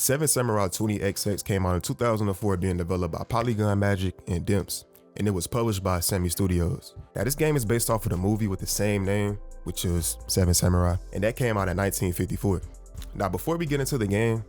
Seven Samurai 20XX came out in 2004, being developed by Polygon Magic and Dimps, and it was published by Sammy Studios. Now this game is based off of the movie with the same name, which is Seven Samurai, and that came out in 1954. Now before we get into the game,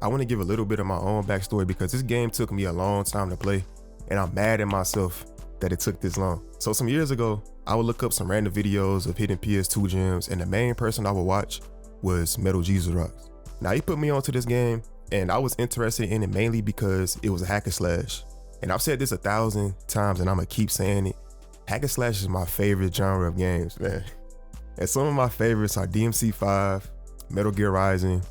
I want to give a little bit of my own backstory because this game took me a long time to play, and I'm mad at myself that it took this long. So some years ago, I would look up some random videos of hidden PS2 gems, and the main person I would watch was Metal Jesus Rocks. Now he put me onto this game, and I was interested in it mainly because it was a hack and slash. And I've said this 1,000 times, and I'm gonna keep saying it. Hack and slash is my favorite genre of games, man. And some of my favorites are DMC 5, Metal Gear Rising,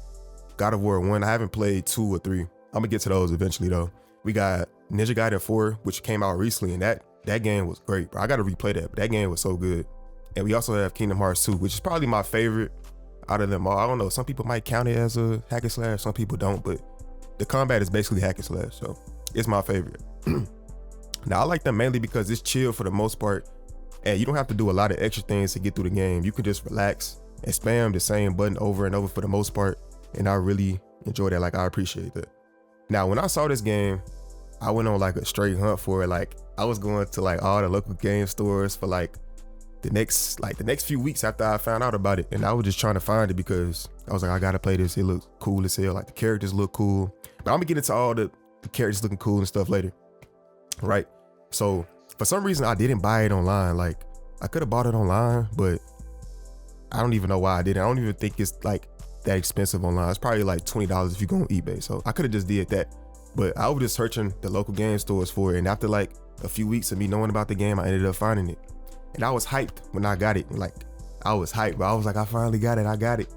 God of War 1. I haven't played 2 or 3. I'm gonna get to those eventually though. We got Ninja Gaiden 4, which came out recently, and that game was great, bro. I gotta replay that, but that game was so good. And we also have Kingdom Hearts 2, which is probably my favorite out of them all. I don't know, some people might count it as a hack and slash, some people don't, but the combat is basically hack and slash, so it's my favorite. Now I like them mainly because it's chill for the most part, and you don't have to do a lot of extra things to get through the game. You can just relax and spam the same button over and over for the most part, and I really enjoy that. Like, I appreciate that. Now when I saw this game, I went on like a straight hunt for it. Like, I was going to like all the local game stores for like the next few weeks after I found out about it, and I was just trying to find it because I was like, I gotta play this. It looks cool as hell. Like, the characters look cool, but I'm gonna get into all the characters looking cool and stuff later, right? So for some reason I didn't buy it online. Like, I could have bought it online, but I don't even know why I didn't. I don't even think it's like that expensive online. It's probably like $20 if you go on eBay. So I could have just did that, but I was just searching the local game stores for it, and after like a few weeks of me knowing about the game, I ended up finding it. And I was hyped when I got it. Like, I was hyped, but I was like, I finally got it. I got it.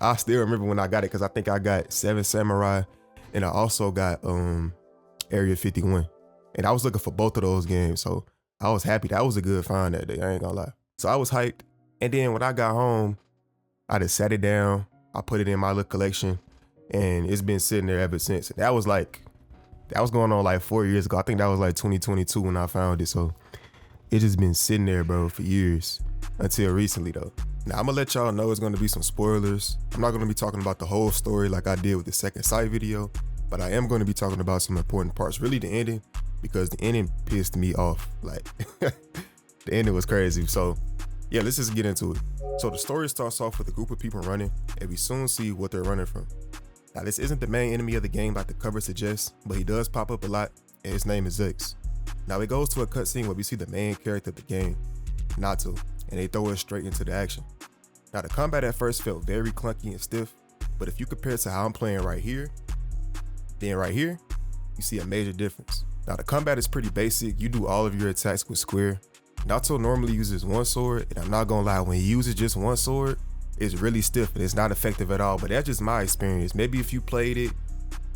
I still remember when I got it because I think I got Seven Samurai, and I also got Area 51. And I was looking for both of those games, so I was happy. That was a good find that day, I ain't gonna lie. So I was hyped, and then when I got home, I just sat it down, I put it in my little collection, and it's been sitting there ever since. And that was going on like 4 years ago. I think that was like 2022 when I found it, so it just been sitting there, bro, for years, until recently though. Now I'm gonna let y'all know it's gonna be some spoilers. I'm not gonna be talking about the whole story like I did with the second sight video, but I am gonna be talking about some important parts, really the ending, because the ending pissed me off. Like, the ending was crazy. So yeah, let's just get into it. So the story starts off with a group of people running, and we soon see what they're running from. Now this isn't the main enemy of the game like the cover suggests, but he does pop up a lot, and his name is Zex. Now it goes to a cutscene where we see the main character of the game, Nato, and they throw us straight into the action. Now the combat at first felt very clunky and stiff, but if you compare it to how I'm playing right here, then right here, you see a major difference. Now the combat is pretty basic. You do all of your attacks with square. Nato normally uses one sword, and I'm not gonna lie, when he uses just one sword, it's really stiff and it's not effective at all, but that's just my experience. Maybe if you played it,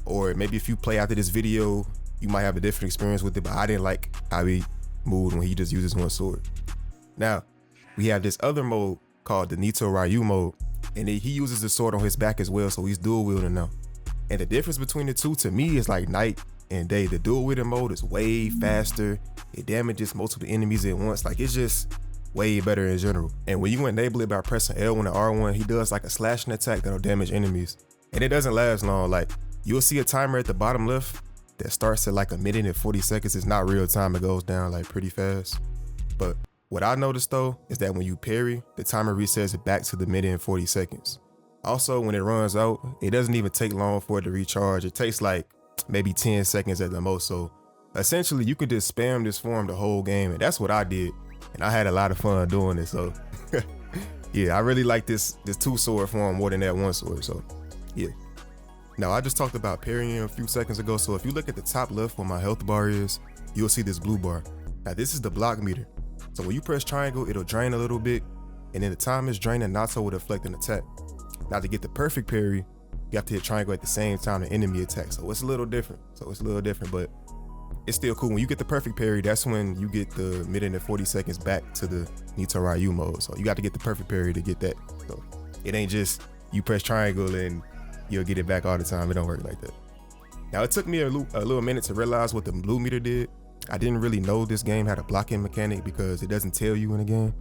or maybe if you play after this video, you might have a different experience with it, but I didn't like how he moved when he just uses one sword. Now, we have this other mode called the Nito Ryu mode, and he uses the sword on his back as well, so he's dual wielding now. And the difference between the two to me is like night and day. The dual wielding mode is way faster. It damages multiple enemies at once. Like, it's just way better in general. And when you enable it by pressing L1 and R1, he does like a slashing attack that'll damage enemies. And it doesn't last long. Like, you'll see a timer at the bottom left that starts at like 1 minute and 40 seconds. It's not real time, it goes down like pretty fast. But what I noticed though is that when you parry, the timer resets it back to the 1 minute and 40 seconds. Also, when it runs out, it doesn't even take long for it to recharge. It takes like maybe 10 seconds at the most. So essentially you could just spam this form the whole game, and that's what I did, and I had a lot of fun doing it. So yeah, I really like this 2-sword form more than that 1-sword. So yeah. Now I just talked about parrying a few seconds ago, so if you look at the top left where my health bar is, you'll see this blue bar. Now this is the block meter. So when you press triangle, it'll drain a little bit, and then the time it's draining, Nato will deflect an attack. Now to get the perfect parry, you have to hit triangle at the same time the enemy attacks. So it's a little different, but it's still cool. When you get the perfect parry, that's when you get the 1 minute and 40 seconds back to the Nito Ryu mode. So you got to get the perfect parry to get that. So it ain't just you press triangle and you'll get it back all the time. It don't work like that. Now it took me a little minute to realize what the blue meter did. I didn't really know this game had a blocking mechanic because it doesn't tell you in the game.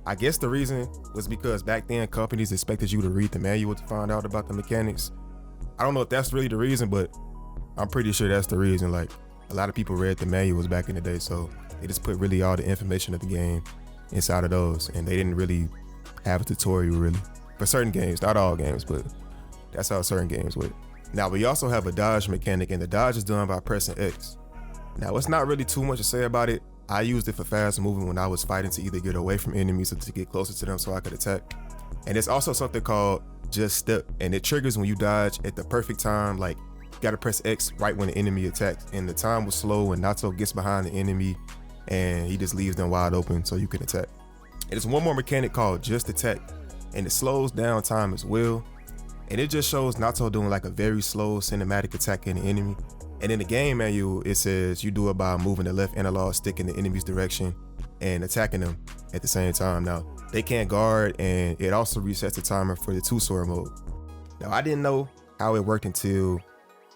I guess the reason was because back then companies expected you to read the manual to find out about the mechanics. I don't know if that's really the reason, but I'm pretty sure that's the reason. Like, a lot of people read the manuals back in the day, so they just put really all the information of the game inside of those, and they didn't really have a tutorial really for certain games, not all games, but that's how certain games would. Now we also have a dodge mechanic, and the dodge is done by pressing X. Now it's not really too much to say about it. I used it for fast moving when I was fighting to either get away from enemies or to get closer to them so I could attack. And it's also something called just step, and it triggers when you dodge at the perfect time. Like, you gotta press X right when the enemy attacks, and the time will slow when Nato gets behind the enemy and he just leaves them wide open so you can attack. And there's one more mechanic called just attack, and it slows down time as well. And it just shows Nato doing like a very slow cinematic attack in the enemy. And in the game manual, it says you do it by moving the left analog stick in the enemy's direction and attacking them at the same time. Now, they can't guard, and it also resets the timer for the two-sword mode. Now, I didn't know how it worked until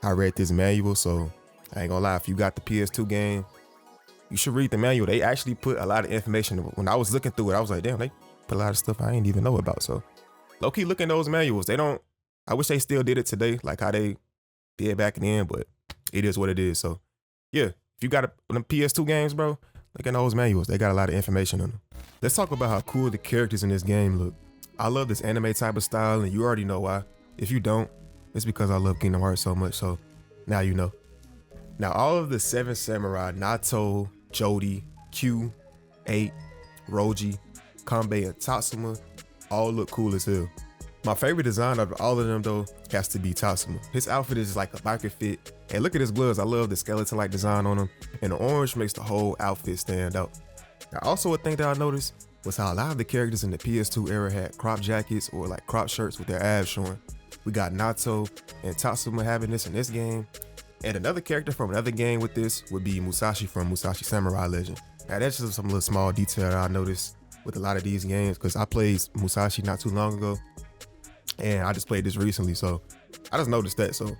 I read this manual, so I ain't gonna lie, if you got the PS2 game, you should read the manual. They actually put a lot of information. When I was looking through it, I was like, damn, they put a lot of stuff I didn't even know about. So low-key look in those manuals. They don't, I wish they still did it today, like how they did back then, but it is what it is. So yeah, if you got them PS2 games, bro, look at those manuals. They got a lot of information on them. Let's talk about how cool the characters in this game look. I love this anime type of style, and you already know why. If you don't, it's because I love Kingdom Hearts so much, so now you know. Now, all of the 7 samurai, Nato, Jody, Q, 8, Roji, Kanbei, and Tatsuma, all look cool as hell. My favorite design of all of them, though, has to be Tatsuma. His outfit is like a biker fit, and look at his gloves. I love the skeleton-like design on him, and the orange makes the whole outfit stand out. Now, also a thing that I noticed was how a lot of the characters in the PS2 era had crop jackets or like crop shirts with their abs showing. We got Nato and Tatsuma having this in this game, and another character from another game with this would be Musashi from Musashi Samurai Legend. Now, that's just some little small detail that I noticed with a lot of these games, because I played Musashi not too long ago, and I just played this recently, so I just noticed that. So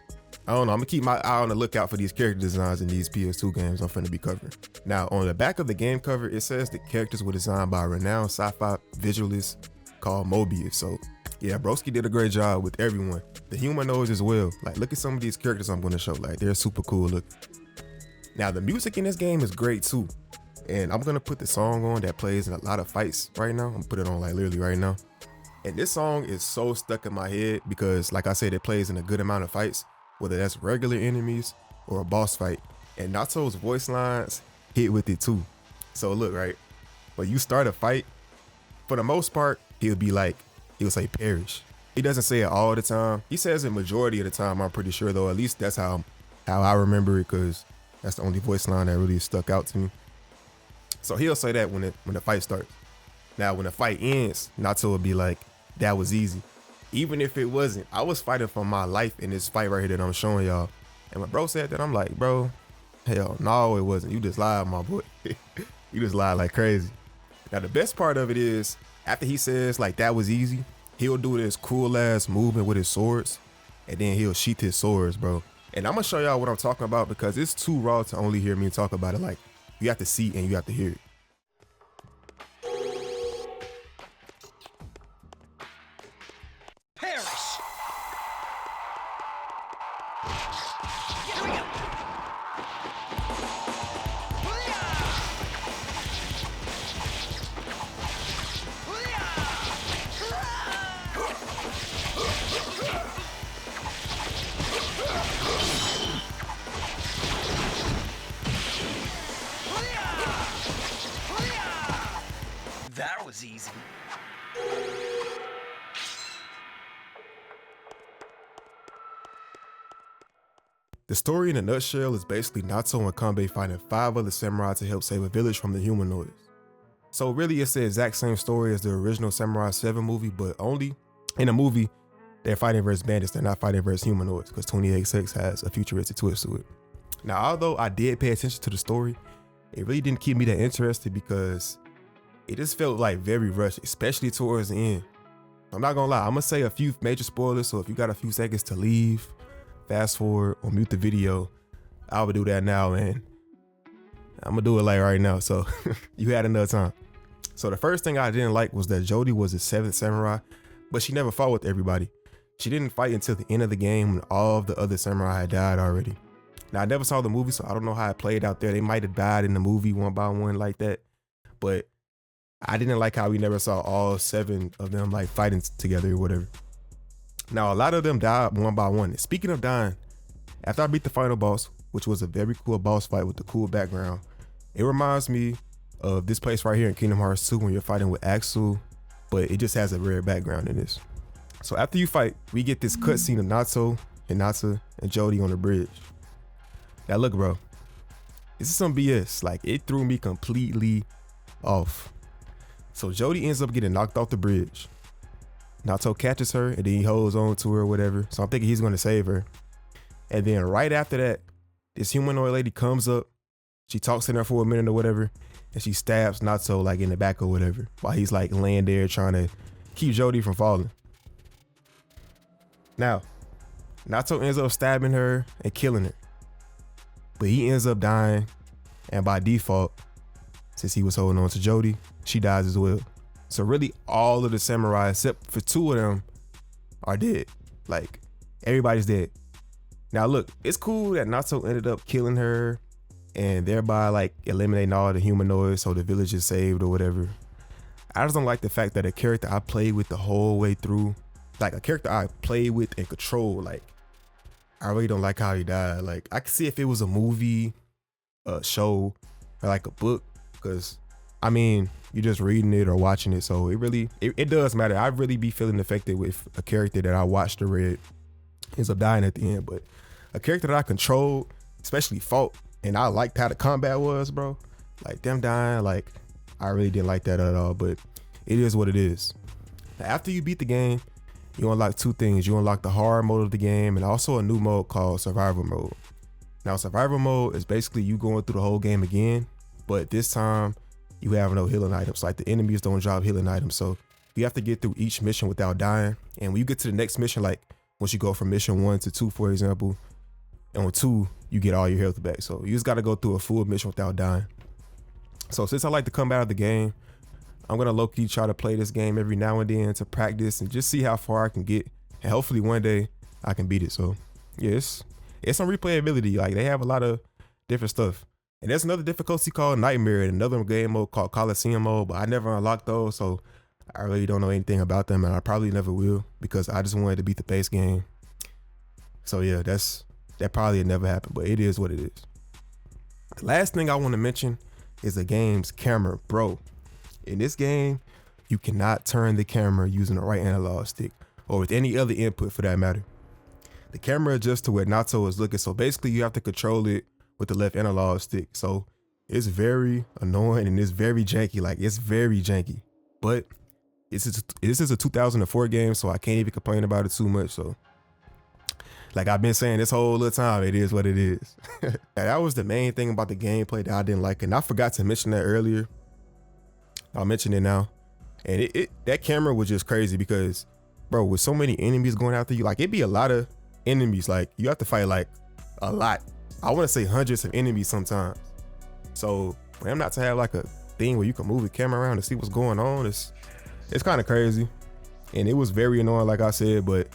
I don't know, I'm gonna keep my eye on the lookout for these character designs in these PS2 games I'm finna be covering. Now, on the back of the game cover, it says the characters were designed by a renowned sci-fi visualist called Mobius. So yeah, broski did a great job with everyone. The humanoids as well. Like, look at some of these characters I'm gonna show. Like, they're super cool looking. Now, the music in this game is great too. And I'm gonna put the song on that plays in a lot of fights right now. I'm gonna put it on like literally right now. And this song is so stuck in my head because, like I said, it plays in a good amount of fights, whether that's regular enemies or a boss fight. And Nato's voice lines hit with it too. So look, right, when you start a fight, for the most part, he'll say perish. He doesn't say it all the time. He says it majority of the time, I'm pretty sure, though. At least that's how I remember it, because that's the only voice line that really stuck out to me. So he'll say that when the fight starts. Now, when the fight ends, Nato will be like, that was easy. Even if it wasn't, I was fighting for my life in this fight right here that I'm showing y'all. And when bro said that, I'm like, bro, hell no, it wasn't. You just lied, my boy. You just lied like crazy. Now, the best part of it is, after he says like that was easy, he'll do this cool ass movement with his swords, and then he'll sheath his swords, bro. And I'm gonna show y'all what I'm talking about, because it's too raw to only hear me talk about it. Like, you have to see and you have to hear it. That was easy. The story in a nutshell is basically Nato and Kanbei fighting 5 other samurai to help save a village from the humanoids. So really, it's the exact same story as the original Samurai 7 movie, but only in a movie, they're fighting versus bandits, they're not fighting versus humanoids, because 28-6 has a futuristic twist to it. Now, although I did pay attention to the story, it really didn't keep me that interested, because it just felt like very rushed, especially towards the end. I'm not gonna lie, I'm gonna say a few major spoilers, so if you got a few seconds to leave, fast forward, or mute the video, I would do that now, and I'm gonna do it like right now, so you had enough time. So the first thing I didn't like was that Jody was the 7th samurai, but she never fought with everybody. She didn't fight until the end of the game when all of the other samurai had died already. Now, I never saw the movie, so I don't know how it played out there. They might have died in the movie one by one like that. But I didn't like how we never saw all 7 of them like fighting together or whatever. Now, a lot of them died one by one. And speaking of dying, after I beat the final boss, which was a very cool boss fight with the cool background, it reminds me of this place right here in Kingdom Hearts 2 when you're fighting with Axel, but it just has a rare background in this. So after you fight, we get this cutscene of Natsu, Hinata, and Jody on the bridge. Now look, bro, this is some BS. Like, it threw me completely off. So Jody ends up getting knocked off the bridge. Nato catches her and then he holds on to her or whatever. So I'm thinking he's gonna save her. And then right after that, this humanoid lady comes up. She talks to her for a minute or whatever, and she stabs Nato like in the back or whatever, while he's like laying there trying to keep Jody from falling. Now, Nato ends up stabbing her and killing her, but he ends up dying, and by default, since he was holding on to Jody, she dies as well. So really all of the samurai except for 2 of them are dead. Like, everybody's dead. Now look, it's cool that Nato ended up killing her and thereby like eliminating all the humanoids so the village is saved or whatever. I just don't like the fact that a character I played with the whole way through, like a character I played with and controlled, like, I really don't like how he died. Like, I could see if it was a movie, a show, or like a book, because I mean, you're just reading it or watching it, so it does matter. I really be feeling affected with a character that I watched or read ends up dying at the end, but a character that I controlled, especially fought, and I liked how the combat was, bro, like them dying, like I really didn't like that at all, but it is what it is. Now, after you beat the game, you unlock 2 things. You unlock the hard mode of the game and also a new mode called survival mode. Now, survival mode is basically you going through the whole game again, but this time you have no healing items. Like, the enemies don't drop healing items, so you have to get through each mission without dying. And when you get to the next mission, like once you go from mission 1 to 2, for example, and on 2 you get all your health back. So you just got to go through a full mission without dying. So since I like to come out of the game, I'm gonna low-key try to play this game every now and then to practice and just see how far I can get, and hopefully one day I can beat it. So yeah, it's some replayability. Like, they have a lot of different stuff. And there's another difficulty called Nightmare and another game mode called Coliseum mode, but I never unlocked those, so I really don't know anything about them, and I probably never will because I just wanted to beat the base game. So yeah, that probably never happened, but it is what it is. The last thing I want to mention is the game's camera, bro. In this game, you cannot turn the camera using the right analog stick or with any other input for that matter. The camera adjusts to where Nato is looking, so basically you have to control it with the left analog stick. So it's very annoying and it's very janky. Like, it's very janky, but this is a 2004 game, so I can't even complain about it too much. So like I've been saying this whole little time, it is what it is. That was the main thing about the gameplay that I didn't like, and I forgot to mention that earlier. I'll mention it now. And that camera was just crazy because, bro, with so many enemies going after you, like, it'd be a lot of enemies. Like, you have to fight like a lot. I want to say hundreds of enemies sometimes. So for them not to have like a thing where you can move the camera around to see what's going on, it's kind of crazy. And it was very annoying, like I said, but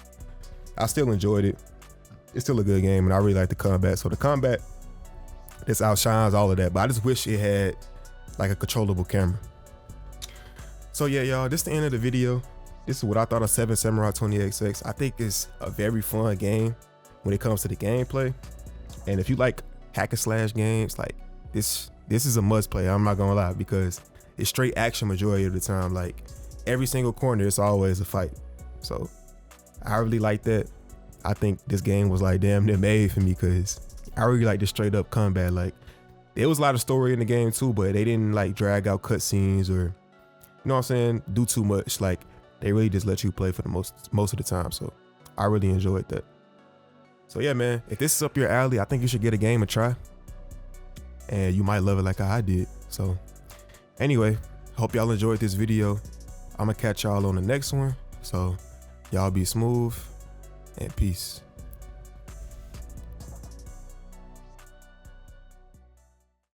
I still enjoyed it. It's still a good game, and I really like the combat. So the combat, this outshines all of that, but I just wish it had like a controllable camera. So yeah, y'all, this is the end of the video. This is what I thought of 7 Samurai 20XX. I think it's a very fun game when it comes to the gameplay. And if you like hack and slash games, like this is a must play. I'm not gonna lie, because it's straight action majority of the time. Like, every single corner, it's always a fight. So I really like that. I think this game was like damn near made for me because I really like the straight up combat. Like, there was a lot of story in the game too, but they didn't like drag out cutscenes or, you know what I'm saying, do too much. Like, they really just let you play for the most of the time. So I really enjoyed that. So yeah, man, if this is up your alley, I think you should get a game and try, and you might love it like I did. So anyway, hope y'all enjoyed this video. I'm gonna catch y'all on the next one. So y'all be smooth and peace.